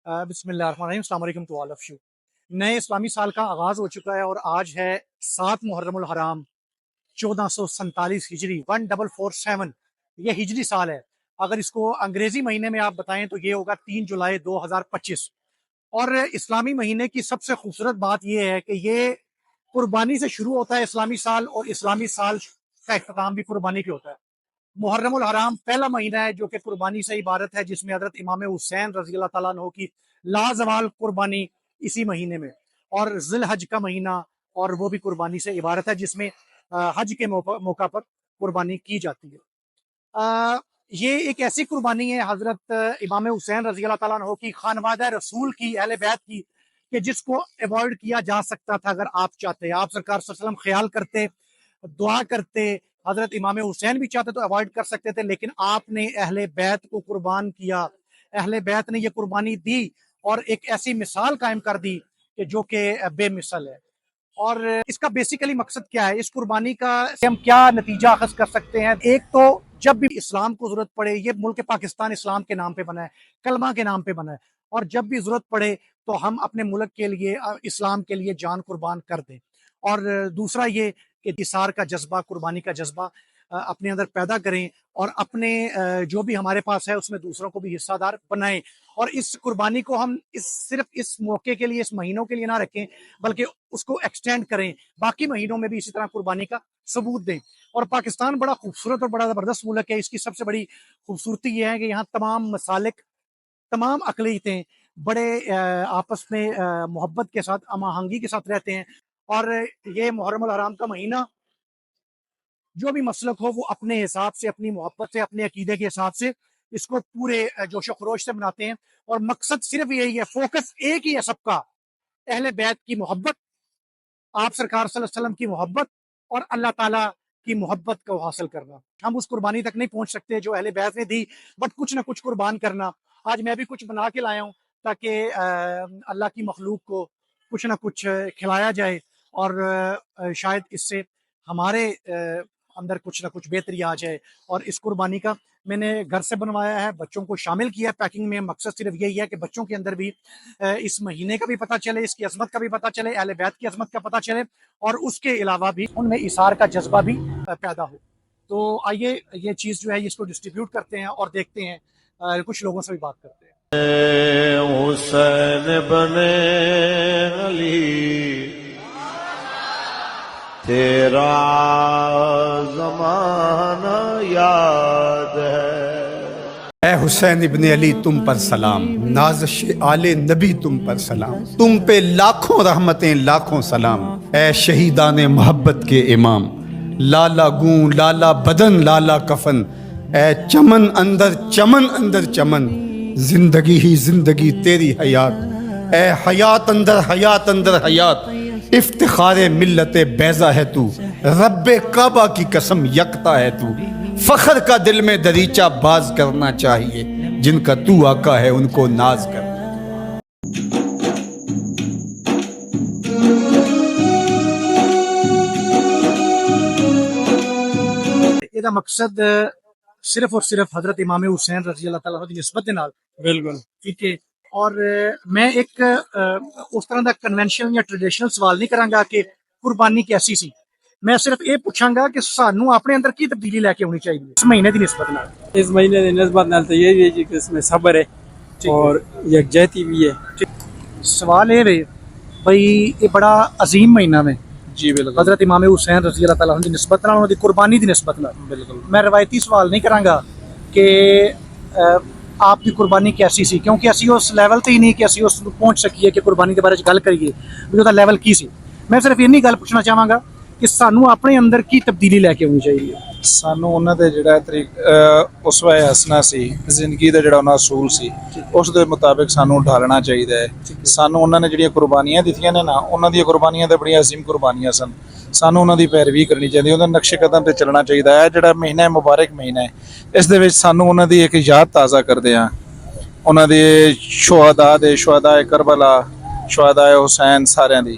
بسم اللہ الرحمن الرحیم، السلام علیکم ٹو آل آف یو۔ نئے اسلامی سال کا آغاز ہو چکا ہے اور آج ہے 7 محرم الحرام 1447 ہجری 1447۔ یہ ہجری سال ہے۔ اگر اس کو انگریزی مہینے میں آپ بتائیں تو یہ ہوگا 3 جولائی 2025۔ اور اسلامی مہینے کی سب سے خوبصورت بات یہ ہے کہ یہ قربانی سے شروع ہوتا ہے اسلامی سال، اور اسلامی سال کا اختتام بھی قربانی پہ ہوتا ہے۔ محرم الحرام پہلا مہینہ ہے جو کہ قربانی سے عبارت ہے، جس میں حضرت امام حسین رضی اللہ تعالیٰ عنہ کی لازوال قربانی اسی مہینے میں، اور ذی الحج کا مہینہ اور وہ بھی قربانی سے عبارت ہے، جس میں حج کے موقع پر قربانی کی جاتی ہے۔ یہ ایک ایسی قربانی ہے حضرت امام حسین رضی اللہ تعالیٰ عنہ کی، خانوادہ رسول کی، اہل بیت کی، کہ جس کو ایوائڈ کیا جا سکتا تھا اگر آپ چاہتے۔ آپ سرکار صلی اللہ علیہ وسلم خیال کرتے، دعا کرتے، حضرت امام حسین بھی چاہتے تو ایوائڈ کر سکتے تھے، لیکن آپ نے اہل بیت کو قربان کیا، اہل بیت نے یہ قربانی دی اور ایک ایسی مثال قائم کر دی کہ جو کہ بے مثل ہے۔ اور اس کا بیسیکلی مقصد کیا ہے، اس قربانی کا ہم کیا نتیجہ اخذ کر سکتے ہیں؟ ایک تو جب بھی اسلام کو ضرورت پڑے، یہ ملک پاکستان اسلام کے نام پہ بنا ہے، کلمہ کے نام پہ بنا ہے، اور جب بھی ضرورت پڑے تو ہم اپنے ملک کے لیے، اسلام کے لیے جان قربان کر دیں۔ اور دوسرا یہ کہ اثار کا جذبہ، قربانی کا جذبہ اپنے اندر پیدا کریں، اور اپنے جو بھی ہمارے پاس ہے اس میں دوسروں کو بھی حصہ دار بنائیں۔ اور اس قربانی کو ہم صرف اس موقع کے لیے، اس مہینوں کے لیے نہ رکھیں، بلکہ اس کو ایکسٹینڈ کریں، باقی مہینوں میں بھی اسی طرح قربانی کا ثبوت دیں۔ اور پاکستان بڑا خوبصورت اور بڑا زبردست ملک ہے۔ اس کی سب سے بڑی خوبصورتی یہ ہے کہ یہاں تمام مسالک، تمام اقلیتیں بڑے آپس میں محبت کے ساتھ، ہم آہنگی کے ساتھ رہتے ہیں۔ اور یہ محرم الحرام کا مہینہ جو بھی مسلک ہو وہ اپنے حساب سے، اپنی محبت سے، اپنے عقیدے کے حساب سے اس کو پورے جوش و خروش سے مناتے ہیں، اور مقصد صرف یہی ہے، فوکس ایک ہی ہے سب کا، اہل بیت کی محبت، آپ سرکار صلی اللہ علیہ وسلم کی محبت، اور اللہ تعالیٰ کی محبت کو حاصل کرنا۔ ہم اس قربانی تک نہیں پہنچ سکتے جو اہل بیت نے دی، بٹ کچھ نہ کچھ قربان کرنا۔ آج میں بھی کچھ بنا کے لایا ہوں تاکہ اللہ کی مخلوق کو کچھ نہ کچھ کھلایا جائے، اور شاید اس سے ہمارے اندر کچھ نہ کچھ بہتری آ جائے۔ اور اس قربانی کا میں نے گھر سے بنوایا ہے، بچوں کو شامل کیا پیکنگ میں۔ مقصد صرف یہی ہے کہ بچوں کے اندر بھی اس مہینے کا بھی پتہ چلے، اس کی عظمت کا بھی پتہ چلے، اہل بیت کی عظمت کا پتہ چلے، اور اس کے علاوہ بھی ان میں ایثار کا جذبہ بھی پیدا ہو۔ تو آئیے یہ چیز جو ہے اس کو ڈسٹریبیوٹ کرتے ہیں اور دیکھتے ہیں، کچھ لوگوں سے بھی بات کرتے ہیں۔ حسین بنے علی تیرا زمانہ یاد ہے۔ اے حسین ابن علی تم پر سلام، نازش آل نبی تم پر سلام، تم پہ لاکھوں رحمتیں لاکھوں سلام، اے شہیدان محبت کے امام، لالا گوں لالا بدن لالا کفن، اے چمن اندر چمن، زندگی ہی زندگی تیری حیات، اے حیات اندر حیات، افتخار ملت بیضا ہے تو، رب کعبہ کی قسم یکتا ہے تو، فخر کا دل میں دریچہ باز کرنا چاہیے، جن کا تو آقا ہے ان کو ناز کر۔ یہ مقصد صرف اور صرف حضرت امام حسین رضی اللہ تعالیٰ کی نسبت کے نال، بالکل ٹھیک ہے۔ اور میں ایک اس طرح کا کنونشنل یا ٹریڈیشنل سوال نہیں کروں گا کہ قربانی کیسی سی، میں صرف یہ پوچھاں گا کہ سانو اپنے اندر کی تبدیلی لے کے ہونی چاہیے اس مہینے کی نسبت نال۔ اس مہینے کی نسبت نال تو یہ ہے کہ اس میں صبر ہے اور یکجہتی بھی ہے۔ سوال یہ ہے بھائی، یہ بڑا عظیم مہینہ میں جی بالکل، حضرت امام حسین رضی اللہ تعالیٰ عنہ کی نسبت نال، انہوں دی قربانی دی نسبت نال بالکل میں روایتی سوال نہیں کراں گا کہ آپ کی قربانی کیسی سی، کیونکہ اسی اس لیول تے ہی نہیں کہ اسی اس پہنچ سکیے کہ قربانی کے بارے میں گل کریے بھی وہ لیول کی سی۔ میں صرف یہ گل پوچھنا چاہاں گا کہ سانو اپنے اندر کی تبدیلی لے کے ہونی چاہیے۔ سانو انہاں دے جڑا اسوہ حسنہ سی، زندگی دا جڑا انہاں اصول سی، اس دے مطابق سانو ڈھالنا چاہیے۔ سانو انہاں نے جڑیاں قربانیاں دتیاں نے نا، انہاں دی قربانیاں تے بڑی عظیم قربانیاں سن، سانو انہاں دی پیروی کرنی چاہیے، انہاں دے نقش قدم تے چلنا چاہیے۔ ہے جڑا مہینہ ہے، مبارک مہینہ ہے، اس دے وچ سانو انہاں دی ایک یاد تازہ کردے ہاں، انہاں دے شہداء کربلا، شہداء حسین ساریاں دی۔